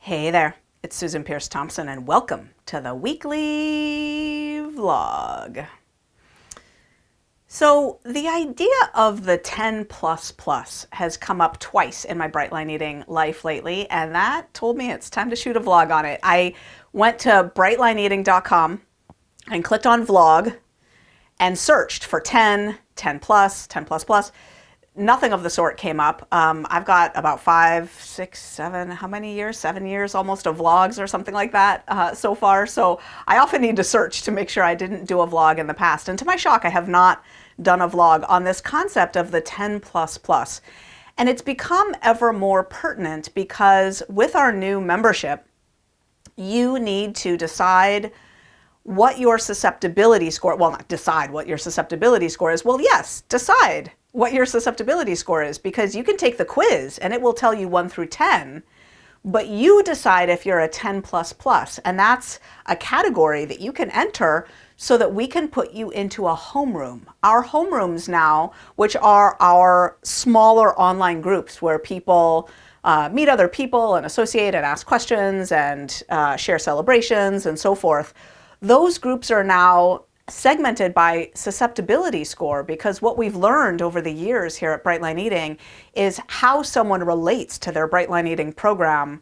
Hey there, it's Susan Pierce Thompson, and welcome to the weekly vlog. So, the idea of the 10 plus plus has come up twice in my Bright Line Eating life lately, and that told me it's time to shoot a vlog on it. I went to brightlineeating.com and clicked on vlog and searched for 10, 10 plus, 10 plus plus. Nothing of the sort came up. I've got about 5, 6, 7, how many years? 7 years almost of vlogs or something like that so far. So I often need to search to make sure I didn't do a vlog in the past. And to my shock, I have not done a vlog on this concept of the 10 plus plus. And it's become ever more pertinent because with our new membership, you need to decide what your susceptibility score, well, not decide what your susceptibility score is. Well, yes, decide what your susceptibility score is, because you can take the quiz and it will tell you 1 through 10, but you decide if you're a 10 plus plus, and that's a category that you can enter so that we can put you into a homeroom. Our homerooms now, which are our smaller online groups where people meet other people and associate and ask questions and share celebrations and so forth, those groups are now segmented by susceptibility score, because what we've learned over the years here at Bright Line Eating is how someone relates to their Bright Line Eating program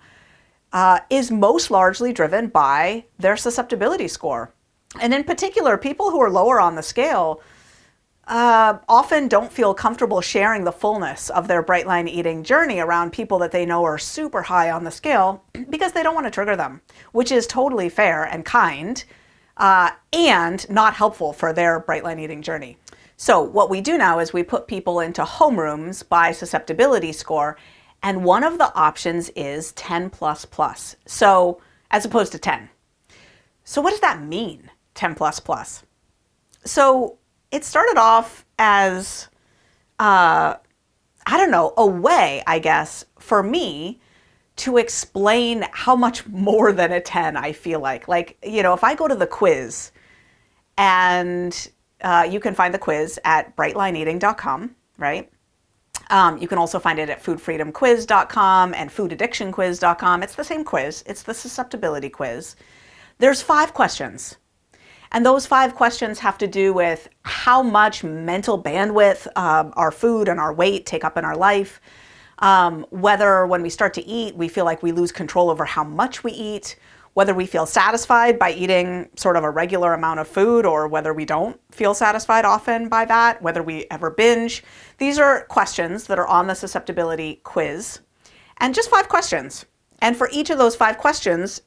is most largely driven by their susceptibility score. And in particular, people who are lower on the scale often don't feel comfortable sharing the fullness of their Bright Line Eating journey around people that they know are super high on the scale because they don't want to trigger them, which is totally fair and kind. And not helpful for their Bright Line Eating journey. So what we do now is we put people into homerooms by susceptibility score, and one of the options is 10 plus plus. So as opposed to 10. So what does that mean, 10 plus plus? So it started off as, I don't know, a way, I guess, for me to explain how much more than a 10 I feel like. Like, you know, if I go to the quiz, and you can find the quiz at brightlineeating.com, right? You can also find it at foodfreedomquiz.com and foodaddictionquiz.com. It's the same quiz. It's the susceptibility quiz. There's 5 questions. And those 5 questions have to do with how much mental bandwidth our food and our weight take up in our life. Whether when we start to eat, we feel like we lose control over how much we eat, whether we feel satisfied by eating sort of a regular amount of food, or whether we don't feel satisfied often by that, whether we ever binge. These are questions that are on the susceptibility quiz, and just 5 questions. And for each of those 5 questions,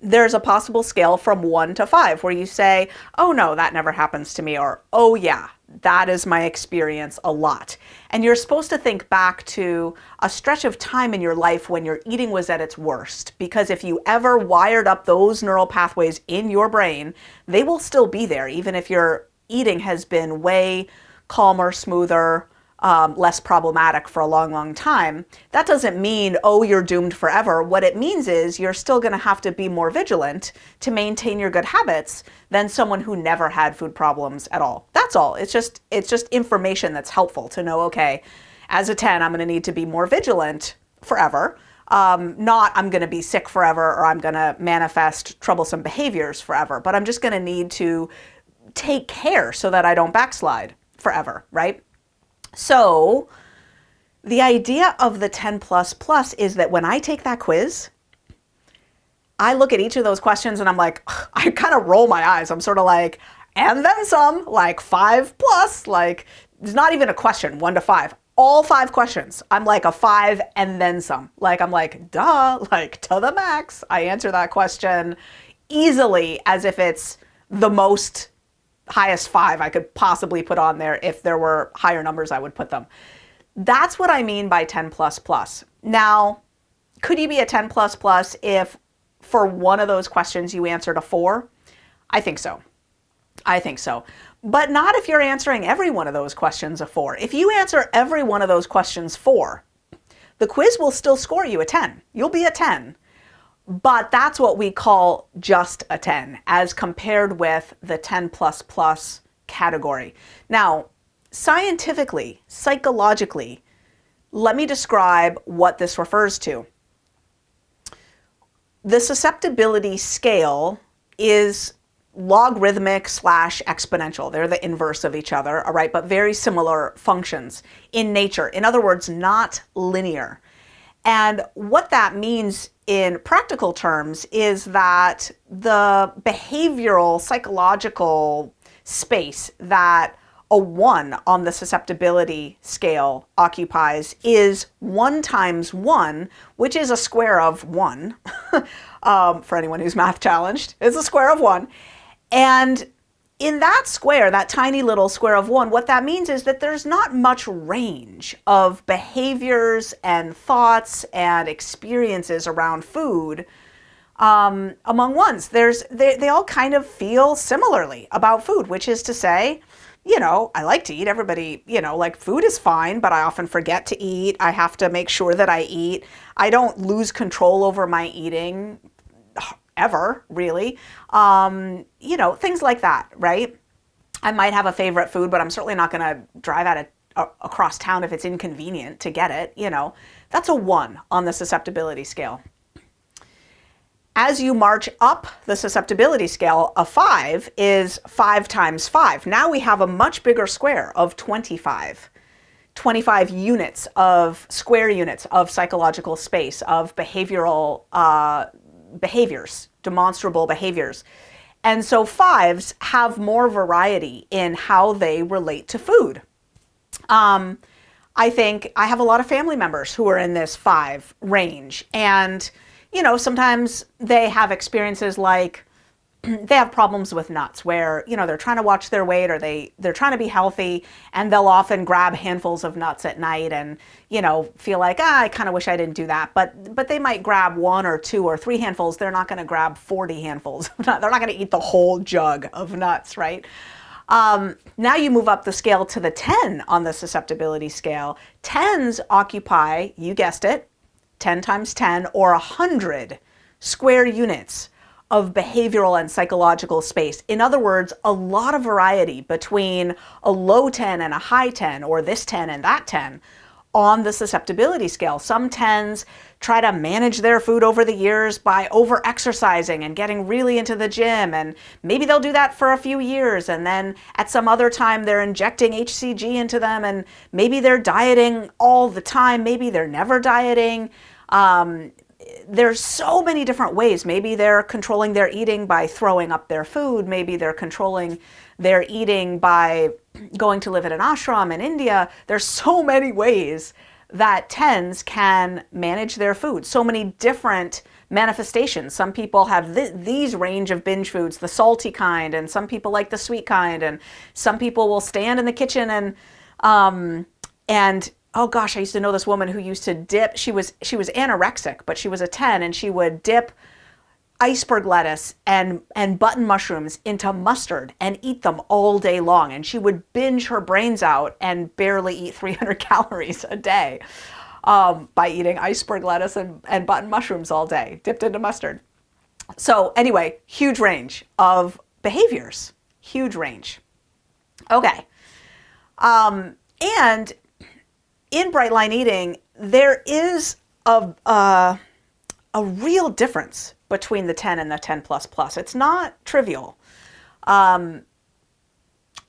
there's a possible scale from 1 to 5 where you say, oh no, that never happens to me, or oh yeah, that is my experience a lot. And you're supposed to think back to a stretch of time in your life when your eating was at its worst, because if you ever wired up those neural pathways in your brain, they will still be there, even if your eating has been way calmer, smoother, less problematic for a long, long time. That doesn't mean, oh, you're doomed forever. What it means is you're still going to have to be more vigilant to maintain your good habits than someone who never had food problems at all. That's all. It's just information that's helpful to know, okay, as a 10, I'm going to need to be more vigilant forever. Not I'm going to be sick forever, or I'm going to manifest troublesome behaviors forever, but I'm just going to need to take care so that I don't backslide forever, right? So the idea of the 10 plus plus is that when I take that quiz, I look at each of those questions and I'm like, I kind of roll my eyes. I'm sort of like, and then some, like 5 plus, like it's not even a question, 1 to 5. All 5 questions, I'm like a 5 and then some. Like I'm like, duh, like to the max. I answer that question easily as if it's the most highest 5 I could possibly put on there. If there were higher numbers, I would put them. That's what I mean by 10 plus plus. Now, could you be a 10 plus plus if for one of those questions you answered a 4? I think so. I think so. But not if you're answering every one of those questions a 4. If you answer every one of those questions 4, the quiz will still score you a 10. You'll be a 10. But that's what we call just a 10 as compared with the 10 plus plus category. Now, scientifically, psychologically, let me describe what this refers to. The susceptibility scale is logarithmic slash exponential. They're the inverse of each other, all right, but very similar functions in nature. In other words, not linear. And what that means in practical terms is that the behavioral, psychological space that a 1 on the susceptibility scale occupies is 1 times 1, which is a square of 1. For anyone who's math challenged, it's a square of 1. And in that square, that tiny little square of 1, what that means is that there's not much range of behaviors and thoughts and experiences around food among ones. They all kind of feel similarly about food, which is to say, I like to eat. Everybody, like food is fine, but I often forget to eat. I have to make sure that I eat. I don't lose control over my eating ever, really. Things like that, right? I might have a favorite food, but I'm certainly not going to drive across town if it's inconvenient to get it. That's a 1 on the susceptibility scale. As you march up the susceptibility scale, a 5 is 5 times 5. Now we have a much bigger square of 25. 25 units of square units of psychological space, of behavioral behaviors, demonstrable behaviors. And so 5s have more variety in how they relate to food. I think I have a lot of family members who are in this 5 range, and sometimes they have experiences like they have problems with nuts where, they're trying to watch their weight, or they're trying to be healthy, and they'll often grab handfuls of nuts at night and, feel like, I kind of wish I didn't do that. But they might grab 1 or 2 or 3 handfuls. They're not going to grab 40 handfuls. They're not going to eat the whole jug of nuts, right? Now you move up the scale to the 10 on the susceptibility scale. 10s occupy, you guessed it, 10 times 10 or 100 square units of behavioral and psychological space. In other words, a lot of variety between a low 10 and a high 10, or this 10 and that 10 on the susceptibility scale. Some 10s try to manage their food over the years by over-exercising and getting really into the gym, and maybe they'll do that for a few years, and then at some other time they're injecting HCG into them, and maybe they're dieting all the time, maybe they're never dieting. There's so many different ways. Maybe they're controlling their eating by throwing up their food. Maybe they're controlling their eating by going to live in an ashram in India. There's so many ways that 10s can manage their food. So many different manifestations. Some people have these range of binge foods, the salty kind, and some people like the sweet kind, and some people will stand in the kitchen and oh gosh, I used to know this woman who used to dip, she was anorexic, but she was a 10, and she would dip iceberg lettuce and button mushrooms into mustard and eat them all day long. And she would binge her brains out and barely eat 300 calories a day by eating iceberg lettuce and button mushrooms all day, dipped into mustard. So anyway, huge range of behaviors, huge range. Okay. And in bright line eating, there is a real difference between the 10 and the 10 plus plus. It's not trivial. And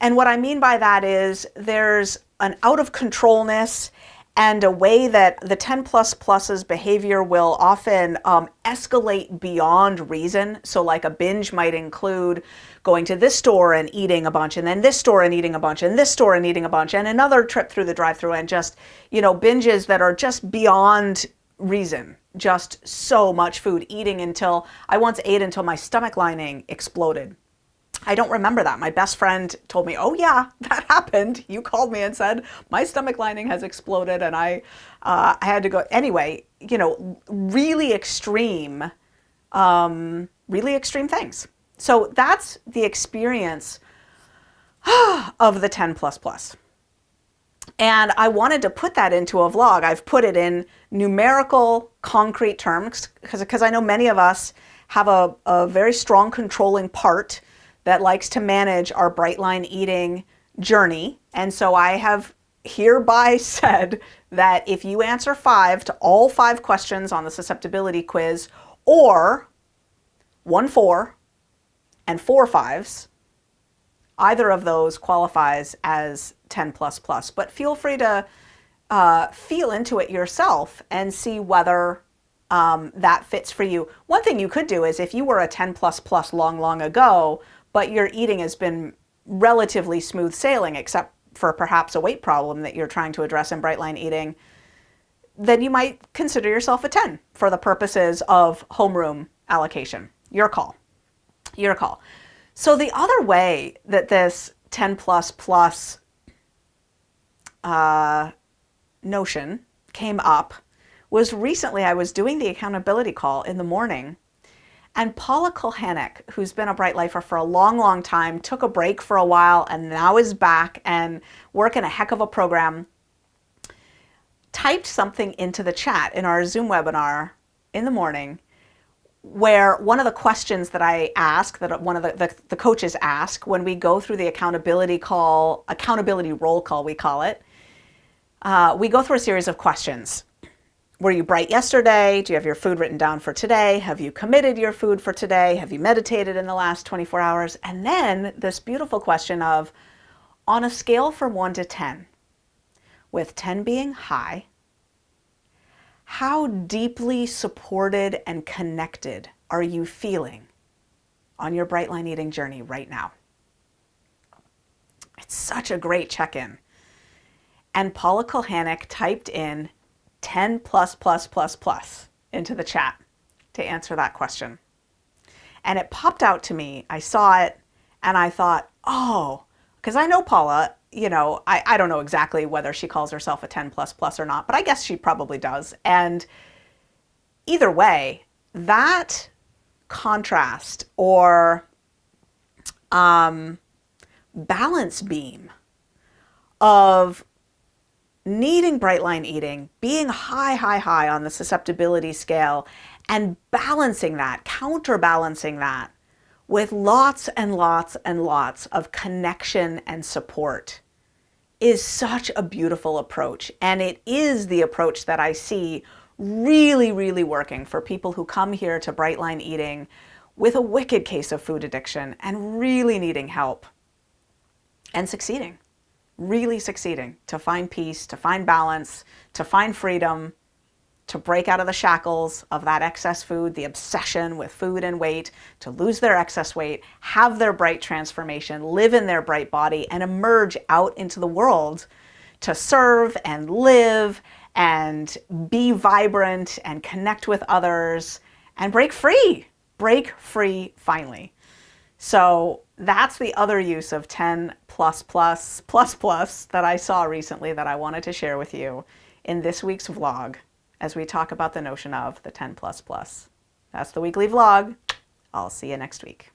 what I mean by that is there's an out of controlness and a way that the 10 plus plus's behavior will often escalate beyond reason. So like a binge might include going to this store and eating a bunch, and then this store and eating a bunch, and this store and eating a bunch, and another trip through the drive-thru, and just, binges that are just beyond reason. Just so much food, I once ate until my stomach lining exploded. I don't remember that. My best friend told me, oh yeah, that happened. You called me and said, my stomach lining has exploded, and I had to go. Anyway, really extreme things. So that's the experience of the 10 plus plus. And I wanted to put that into a vlog. I've put it in numerical, concrete terms, because I know many of us have a very strong controlling part that likes to manage our bright line eating journey. And so I have hereby said that if you answer 5 to all 5 questions on the susceptibility quiz, or 1 4 and 4 5s. Either of those qualifies as 10 plus plus, but feel free to feel into it yourself and see whether that fits for you. One thing you could do is if you were a 10 plus plus long ago, but your eating has been relatively smooth sailing, except for perhaps a weight problem that you're trying to address in Bright Line eating, then you might consider yourself a 10 for the purposes of homeroom allocation. Your call. Your call. So the other way that this 10 plus plus notion came up was recently I was doing the accountability call in the morning, and Paula Kulhanek, who's been a Bright Lifer for a long time, took a break for a while and now is back and working a heck of a program, typed something into the chat in our Zoom webinar in the morning where one of the questions that I ask, that one of the coaches ask when we go through the accountability roll call, we call it, we go through a series of questions. Were you bright yesterday? Do you have your food written down for today? Have you committed your food for today? Have you meditated in the last 24 hours? And then this beautiful question of, on a scale from 1 to 10, with 10 being high, how deeply supported and connected are you feeling on your Bright Line eating journey right now? It's such a great check-in. And Paula Kulhanek typed in 10 plus plus plus plus into the chat to answer that question. And it popped out to me. I saw it and I thought, oh, because I know Paula, you know, I don't know exactly whether she calls herself a 10 plus plus or not, but I guess she probably does. And either way, that contrast or balance beam of needing Bright Line eating, being high on the susceptibility scale, and balancing that, counterbalancing that with lots and lots and lots of connection and support is such a beautiful approach. And it is the approach that I see really working for people who come here to Bright Line eating with a wicked case of food addiction and really needing help and succeeding. Really succeeding to find peace, to find balance, to find freedom, to break out of the shackles of that excess food, the obsession with food and weight, to lose their excess weight, have their bright transformation, live in their bright body, and emerge out into the world to serve and live and be vibrant and connect with others and break free finally. So that's the other use of 10 plus plus plus plus that I saw recently that I wanted to share with you in this week's vlog as we talk about the notion of the 10 plus plus. That's the weekly vlog. I'll see you next week.